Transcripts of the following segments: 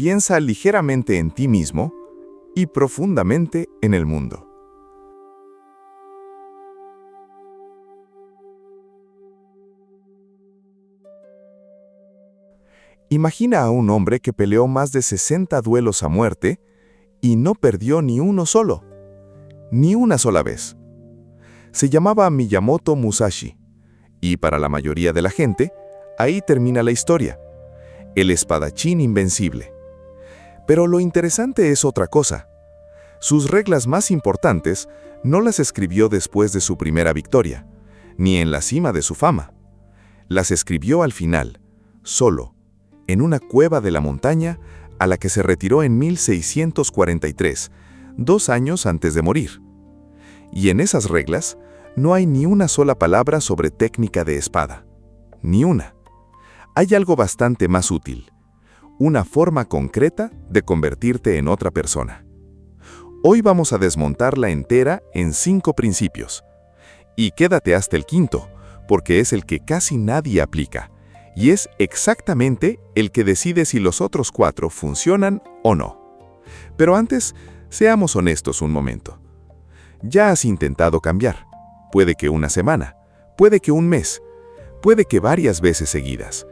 piensa ligeramente en ti mismo y profundamente en el mundo. Imagina a un hombre que peleó más de 60 duelos a muerte y no perdió ni uno solo, ni una sola vez. Se llamaba Miyamoto Musashi, y para la mayoría de la gente, ahí termina la historia. El espadachín invencible. Pero lo interesante es otra cosa. Sus reglas más importantes no las escribió después de su primera victoria, ni en la cima de su fama. Las escribió al final, solo, en una cueva de la montaña a la que se retiró en 1643, 2 años antes de morir. Y en esas reglas no hay ni una sola palabra sobre técnica de espada. Ni una. Hay algo bastante más útil. Una forma concreta de convertirte en otra persona. Hoy vamos a desmontarla entera en 5 principios. Y quédate hasta el quinto, porque es el que casi nadie aplica. Y es exactamente el que decide si los otros 4 funcionan o no. Pero antes, seamos honestos un momento. Ya has intentado cambiar. Puede que una semana, puede que un mes, puede que varias veces seguidas.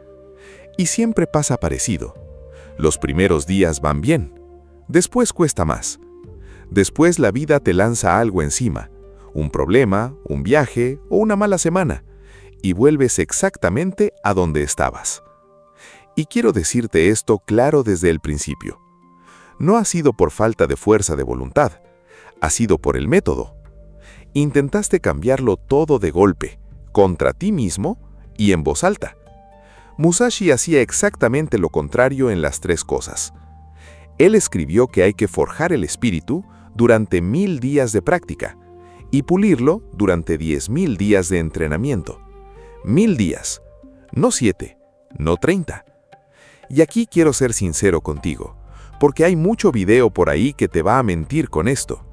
Y siempre pasa parecido. Los primeros días van bien. Después cuesta más. Después la vida te lanza algo encima. Un problema, un viaje o una mala semana. Y vuelves exactamente a donde estabas. Y quiero decirte esto claro desde el principio. No ha sido por falta de fuerza de voluntad, ha sido por el método. Intentaste cambiarlo todo de golpe, contra ti mismo y en voz alta. Musashi hacía exactamente lo contrario en las 3 cosas. Él escribió que hay que forjar el espíritu durante 1000 días de práctica y pulirlo durante 10.000 días de entrenamiento. 1000 días, no 7, no 30. Y aquí quiero ser sincero contigo, porque hay mucho video por ahí que te va a mentir con esto.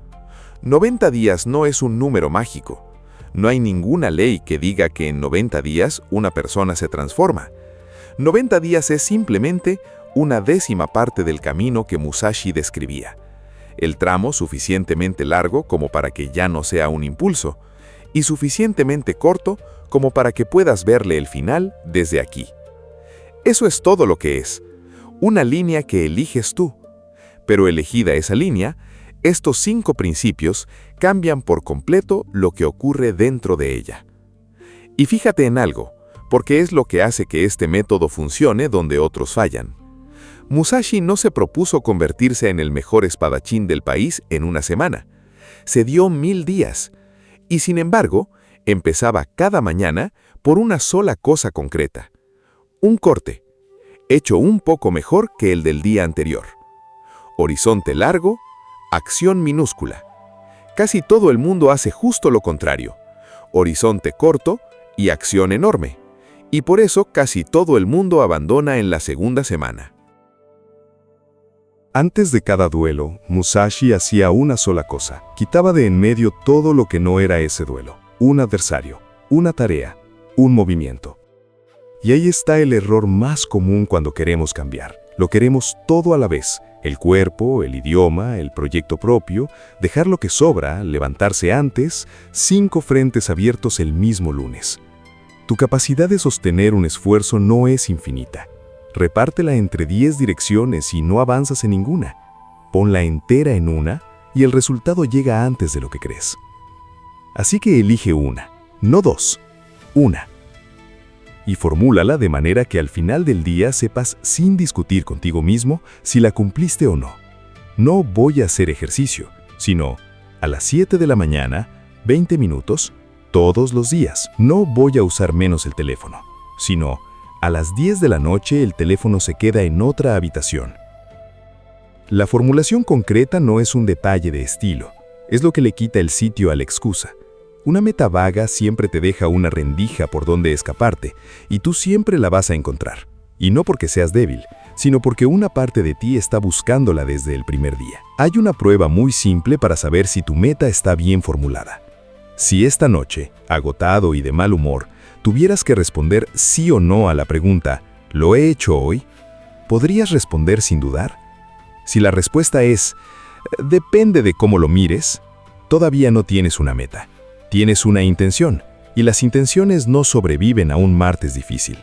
90 días no es un número mágico. No hay ninguna ley que diga que en 90 días una persona se transforma. 90 días es simplemente una 10ª parte del camino que Musashi describía. El tramo suficientemente largo como para que ya no sea un impulso, y suficientemente corto como para que puedas verle el final desde aquí. Eso es todo lo que es. Una línea que eliges tú. Pero elegida esa línea, estos 5 principios cambian por completo lo que ocurre dentro de ella. Y fíjate en algo, porque es lo que hace que este método funcione donde otros fallan. Musashi no se propuso convertirse en el mejor espadachín del país en una semana. Se dio 1000 días. Y sin embargo, empezaba cada mañana por una sola cosa concreta. Un corte, hecho un poco mejor que el del día anterior. Horizonte largo, acción minúscula. Casi todo el mundo hace justo lo contrario. Horizonte corto y acción enorme. Y por eso casi todo el mundo abandona en la segunda semana. Antes de cada duelo, Musashi hacía una sola cosa. Quitaba de en medio todo lo que no era ese duelo. Un adversario, una tarea, un movimiento. Y ahí está el error más común cuando queremos cambiar. Lo queremos todo a la vez. El cuerpo, el idioma, el proyecto propio, dejar lo que sobra, levantarse antes, 5 frentes abiertos el mismo lunes. Tu capacidad de sostener un esfuerzo no es infinita. Repártela entre 10 direcciones y no avanzas en ninguna. Ponla entera en una y el resultado llega antes de lo que crees. Así que elige una, no 2, una. Y formúlala de manera que al final del día sepas sin discutir contigo mismo si la cumpliste o no. No voy a hacer ejercicio, sino a las 7 de la mañana, 20 minutos, todos los días. No voy a usar menos el teléfono, sino a las 10 de la noche el teléfono se queda en otra habitación. La formulación concreta no es un detalle de estilo, es lo que le quita el sitio a la excusa. Una meta vaga siempre te deja una rendija por donde escaparte, y tú siempre la vas a encontrar. Y no porque seas débil, sino porque una parte de ti está buscándola desde el primer día. Hay una prueba muy simple para saber si tu meta está bien formulada. Si esta noche, agotado y de mal humor, tuvieras que responder sí o no a la pregunta, ¿lo he hecho hoy?, ¿podrías responder sin dudar? Si la respuesta es, depende de cómo lo mires, todavía no tienes una meta. Tienes una intención, y las intenciones no sobreviven a un martes difícil.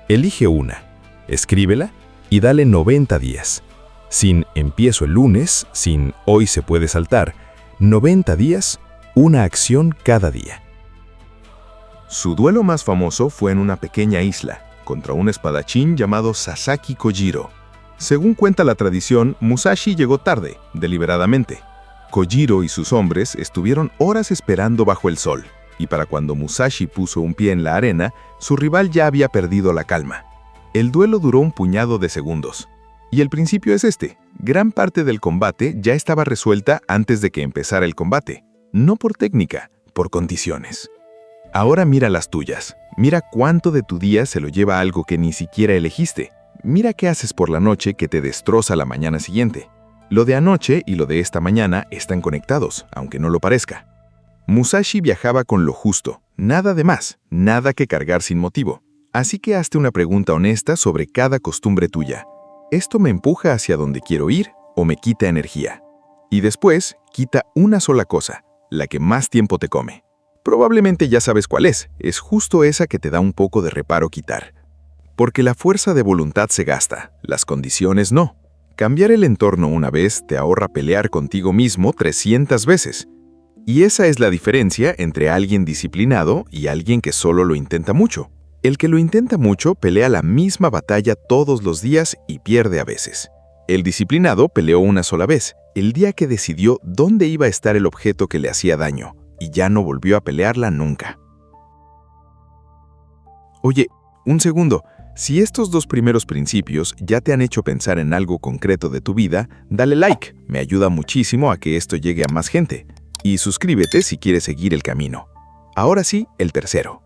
Elige una, escríbela y dale 90 días. Sin empiezo el lunes, sin hoy se puede saltar, 90 días, una acción cada día. Su duelo más famoso fue en una pequeña isla, contra un espadachín llamado Sasaki Kojiro. Según cuenta la tradición, Musashi llegó tarde, deliberadamente. Kojiro y sus hombres estuvieron horas esperando bajo el sol, y para cuando Musashi puso un pie en la arena, su rival ya había perdido la calma. El duelo duró un puñado de segundos. Y el principio es este: gran parte del combate ya estaba resuelta antes de que empezara el combate. No por técnica, por condiciones. Ahora mira las tuyas. Mira cuánto de tu día se lo lleva algo que ni siquiera elegiste. Mira qué haces por la noche que te destroza la mañana siguiente. Lo de anoche y lo de esta mañana están conectados, aunque no lo parezca. Musashi viajaba con lo justo, nada de más, nada que cargar sin motivo. Así que hazte una pregunta honesta sobre cada costumbre tuya. ¿Esto me empuja hacia donde quiero ir o me quita energía? Y después, quita una sola cosa, la que más tiempo te come. Probablemente ya sabes cuál es justo esa que te da un poco de reparo quitar. Porque la fuerza de voluntad se gasta, las condiciones no. Cambiar el entorno una vez te ahorra pelear contigo mismo 300 veces. Y esa es la diferencia entre alguien disciplinado y alguien que solo lo intenta mucho. El que lo intenta mucho pelea la misma batalla todos los días y pierde a veces. El disciplinado peleó una sola vez, el día que decidió dónde iba a estar el objeto que le hacía daño, y ya no volvió a pelearla nunca. Oye, un segundo. Si estos dos primeros principios ya te han hecho pensar en algo concreto de tu vida, dale like, me ayuda muchísimo a que esto llegue a más gente. Y suscríbete si quieres seguir el camino. Ahora sí, el tercero.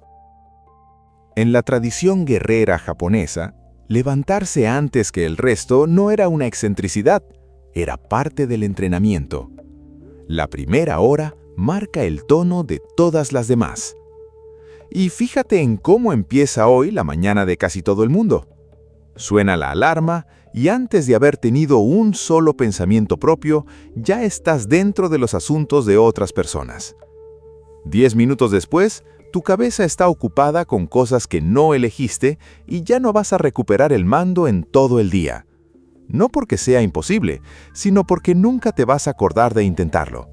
En la tradición guerrera japonesa, levantarse antes que el resto no era una excentricidad, era parte del entrenamiento. La primera hora marca el tono de todas las demás. Y fíjate en cómo empieza hoy la mañana de casi todo el mundo. Suena la alarma y antes de haber tenido un solo pensamiento propio, ya estás dentro de los asuntos de otras personas. 10 minutos después, tu cabeza está ocupada con cosas que no elegiste y ya no vas a recuperar el mando en todo el día. No porque sea imposible, sino porque nunca te vas a acordar de intentarlo.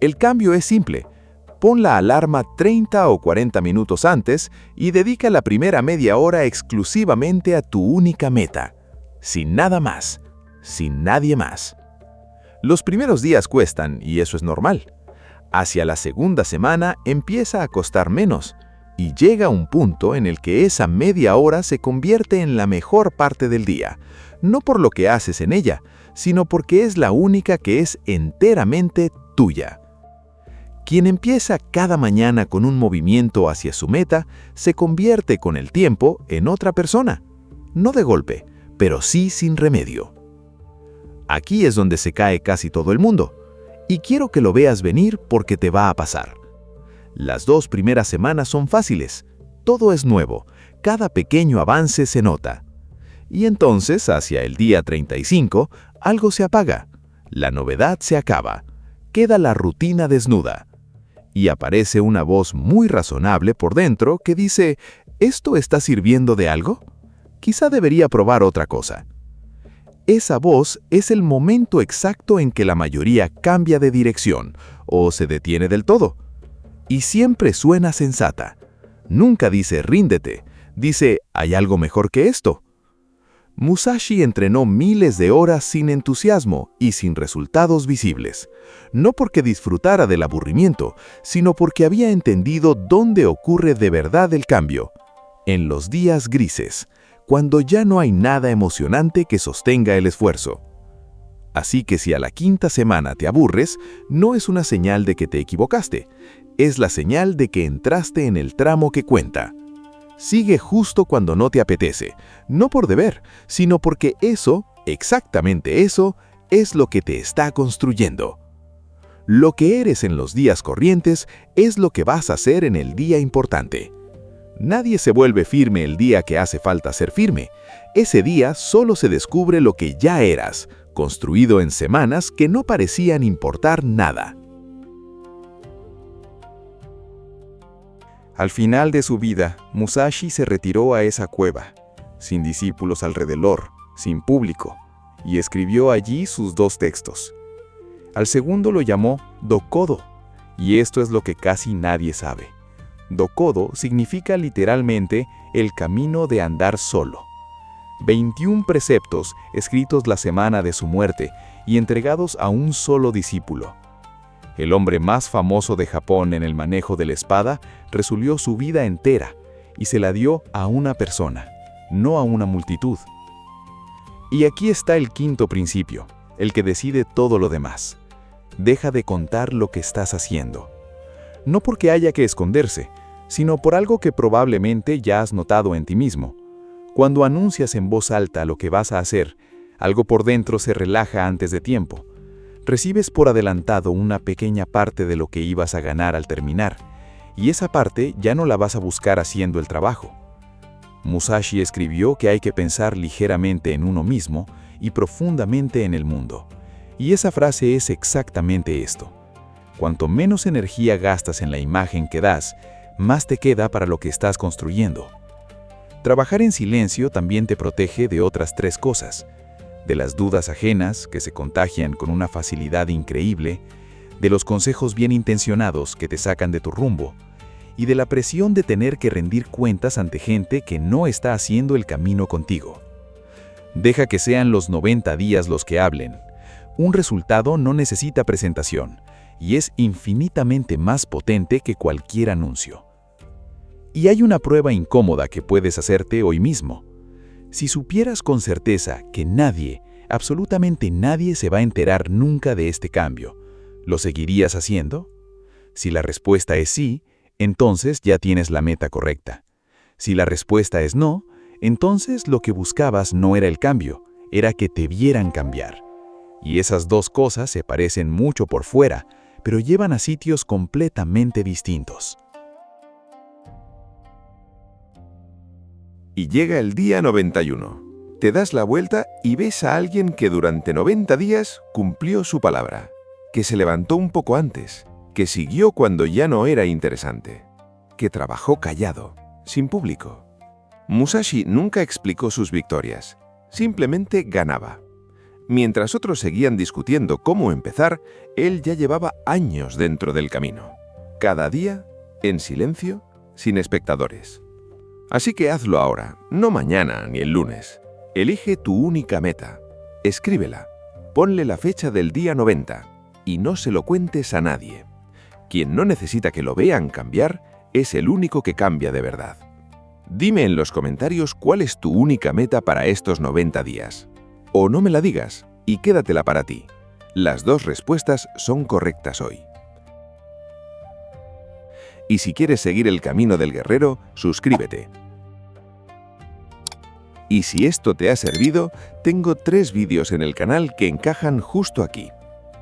El cambio es simple. Pon la alarma 30 o 40 minutos antes y dedica la primera media hora exclusivamente a tu única meta. Sin nada más, sin nadie más. Los primeros días cuestan y eso es normal. Hacia la segunda semana empieza a costar menos y llega un punto en el que esa media hora se convierte en la mejor parte del día, no por lo que haces en ella, sino porque es la única que es enteramente tuya. Quien empieza cada mañana con un movimiento hacia su meta, se convierte con el tiempo en otra persona. No de golpe, pero sí sin remedio. Aquí es donde se cae casi todo el mundo. Y quiero que lo veas venir porque te va a pasar. Las 2 primeras semanas son fáciles. Todo es nuevo. Cada pequeño avance se nota. Y entonces, hacia el día 35, algo se apaga. La novedad se acaba. Queda la rutina desnuda. Y aparece una voz muy razonable por dentro que dice, ¿esto está sirviendo de algo? Quizá debería probar otra cosa. Esa voz es el momento exacto en que la mayoría cambia de dirección o se detiene del todo. Y siempre suena sensata. Nunca dice ríndete, dice ¿hay algo mejor que esto? Musashi entrenó miles de horas sin entusiasmo y sin resultados visibles, no porque disfrutara del aburrimiento, sino porque había entendido dónde ocurre de verdad el cambio, en los días grises, cuando ya no hay nada emocionante que sostenga el esfuerzo. Así que si a la 5ª semana te aburres, no es una señal de que te equivocaste, es la señal de que entraste en el tramo que cuenta. Sigue justo cuando no te apetece, no por deber, sino porque eso, exactamente eso, es lo que te está construyendo. Lo que eres en los días corrientes es lo que vas a hacer en el día importante. Nadie se vuelve firme el día que hace falta ser firme. Ese día solo se descubre lo que ya eras, construido en semanas que no parecían importar nada. Al final de su vida, Musashi se retiró a esa cueva, sin discípulos alrededor, sin público, y escribió allí sus 2 textos. Al segundo lo llamó Dokodo, y esto es lo que casi nadie sabe. Dokodo significa literalmente el camino de andar solo. 21 preceptos escritos la semana de su muerte y entregados a un solo discípulo. El hombre más famoso de Japón en el manejo de la espada resumió su vida entera y se la dio a una persona, no a una multitud. Y aquí está el 5.º principio, el que decide todo lo demás. Deja de contar lo que estás haciendo. No porque haya que esconderse, sino por algo que probablemente ya has notado en ti mismo. Cuando anuncias en voz alta lo que vas a hacer, algo por dentro se relaja antes de tiempo. Recibes por adelantado una pequeña parte de lo que ibas a ganar al terminar, y esa parte ya no la vas a buscar haciendo el trabajo. Musashi escribió que hay que pensar ligeramente en uno mismo y profundamente en el mundo. Y esa frase es exactamente esto. Cuanto menos energía gastas en la imagen que das, más te queda para lo que estás construyendo. Trabajar en silencio también te protege de otras 3 cosas. De las dudas ajenas, que se contagian con una facilidad increíble, de los consejos bien intencionados que te sacan de tu rumbo, y de la presión de tener que rendir cuentas ante gente que no está haciendo el camino contigo. Deja que sean los 90 días los que hablen. Un resultado no necesita presentación, y es infinitamente más potente que cualquier anuncio. Y hay una prueba incómoda que puedes hacerte hoy mismo. Si supieras con certeza que nadie, absolutamente nadie se va a enterar nunca de este cambio, ¿lo seguirías haciendo? Si la respuesta es sí, entonces ya tienes la meta correcta. Si la respuesta es no, entonces lo que buscabas no era el cambio, era que te vieran cambiar. Y esas 2 cosas se parecen mucho por fuera, pero llevan a sitios completamente distintos. Y llega el día 91. Te das la vuelta y ves a alguien que durante 90 días cumplió su palabra, que se levantó un poco antes, que siguió cuando ya no era interesante, que trabajó callado, sin público. Musashi nunca explicó sus victorias, simplemente ganaba. Mientras otros seguían discutiendo cómo empezar, él ya llevaba años dentro del camino. Cada día, en silencio, sin espectadores. Así que hazlo ahora, no mañana ni el lunes. Elige tu única meta. Escríbela. Ponle la fecha del día 90 y no se lo cuentes a nadie. Quien no necesita que lo vean cambiar es el único que cambia de verdad. Dime en los comentarios cuál es tu única meta para estos 90 días. O no me la digas y quédatela para ti. Las 2 respuestas son correctas hoy. Y si quieres seguir el camino del guerrero, suscríbete. Y si esto te ha servido, tengo 3 vídeos en el canal que encajan justo aquí.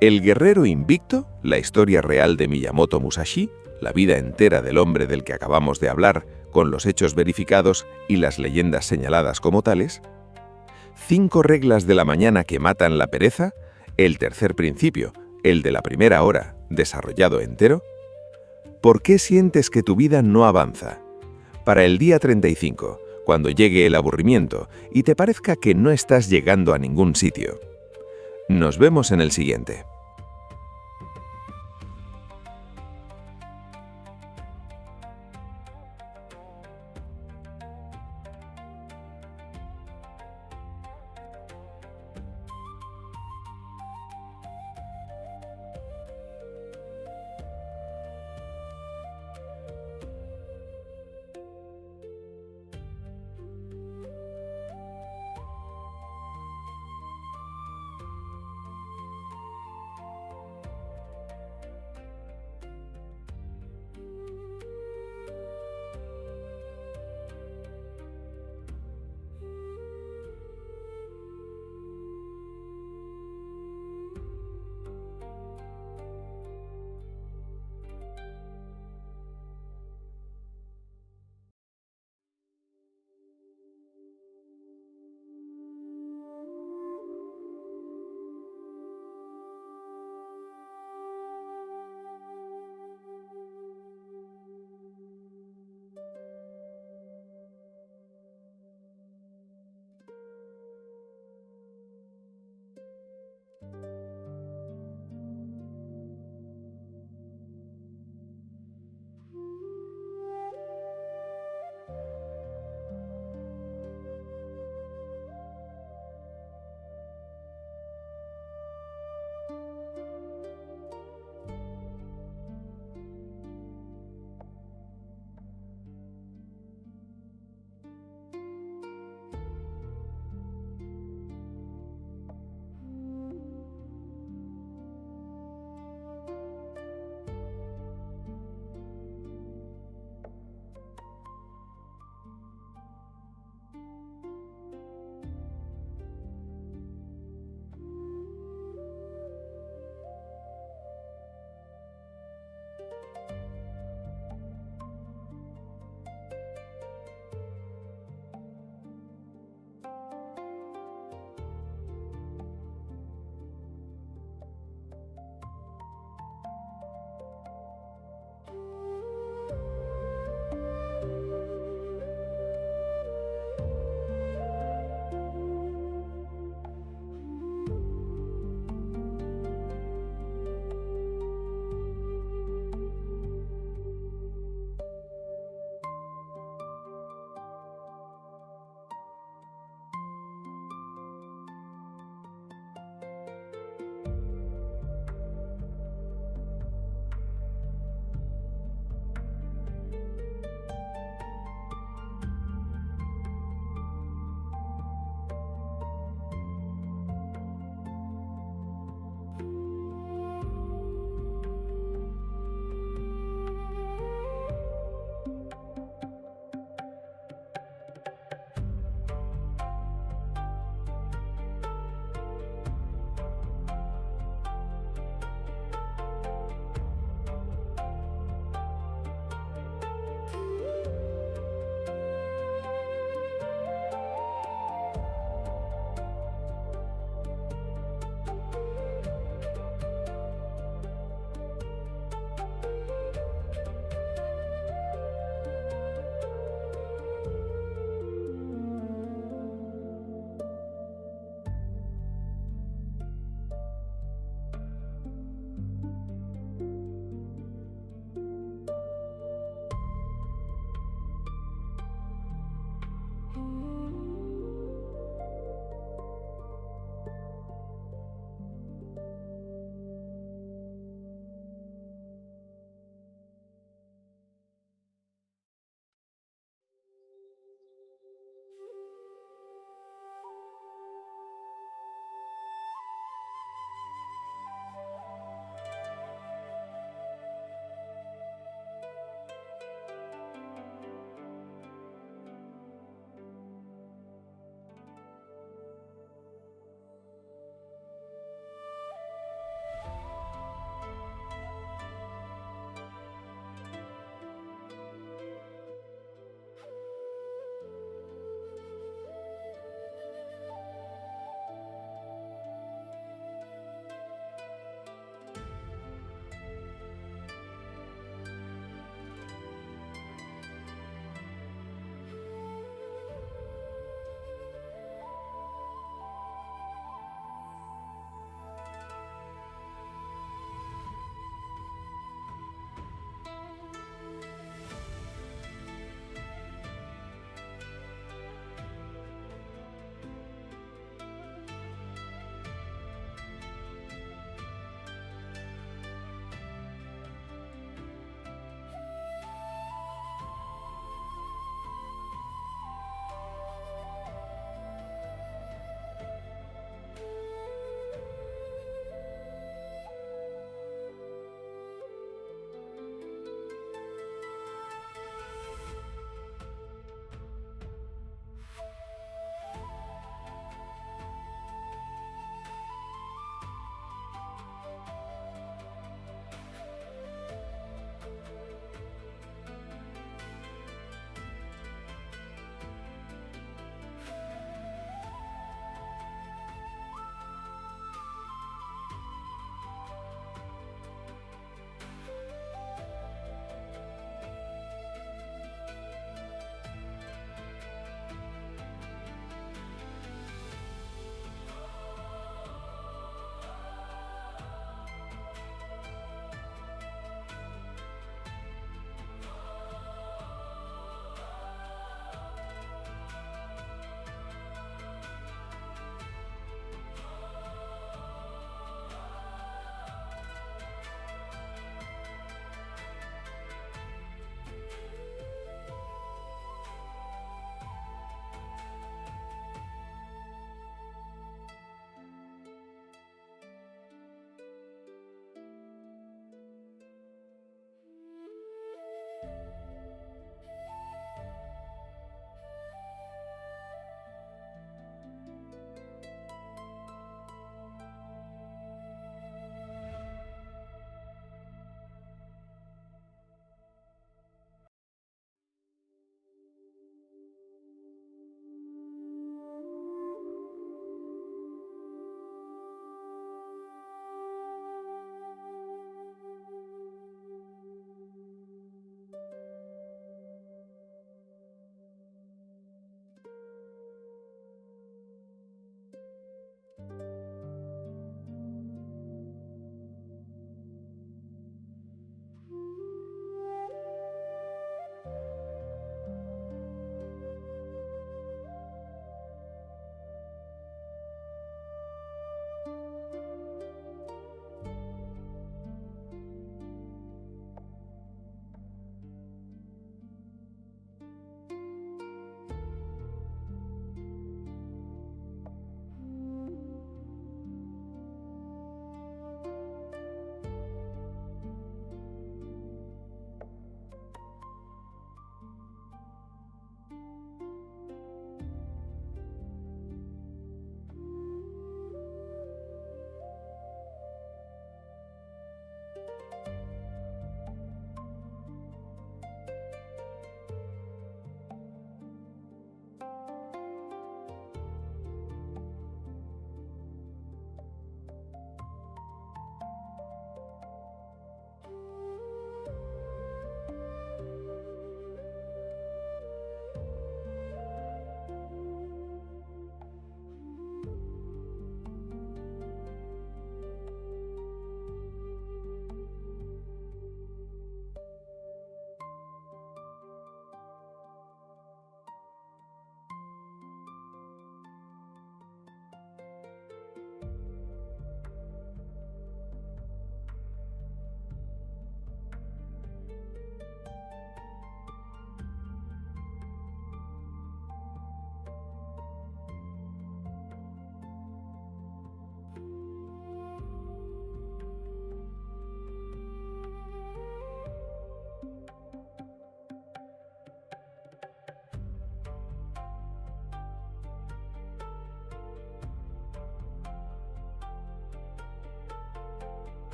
El guerrero invicto, la historia real de Miyamoto Musashi, la vida entera del hombre del que acabamos de hablar, con los hechos verificados y las leyendas señaladas como tales. 5 reglas de la mañana que matan la pereza, el tercer principio, el de la primera hora, desarrollado entero. ¿Por qué sientes que tu vida no avanza? Para el día 35, cuando llegue el aburrimiento y te parezca que no estás llegando a ningún sitio. Nos vemos en el siguiente.